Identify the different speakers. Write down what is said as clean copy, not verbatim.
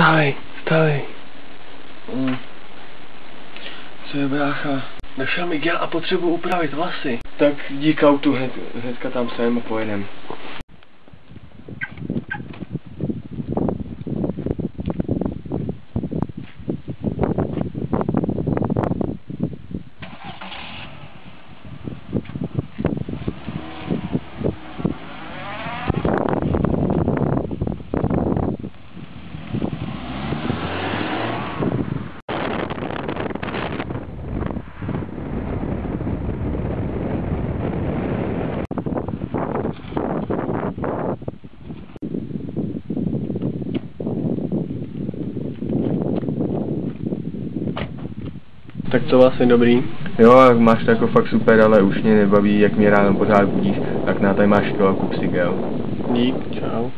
Speaker 1: Vstávej, vstávej.
Speaker 2: Co je, brácha?
Speaker 1: Došel mi já a potřebuji upravit vlasy.
Speaker 2: Tak jdi k autu, hnedka tam sem a pojedem.
Speaker 1: Tak to vlastně dobrý.
Speaker 2: Jo, máš to jako fakt super, ale už mě nebaví, jak mě ráno pořád budíš, tak na tady máš to a kup si, jo.
Speaker 1: Dík, čau.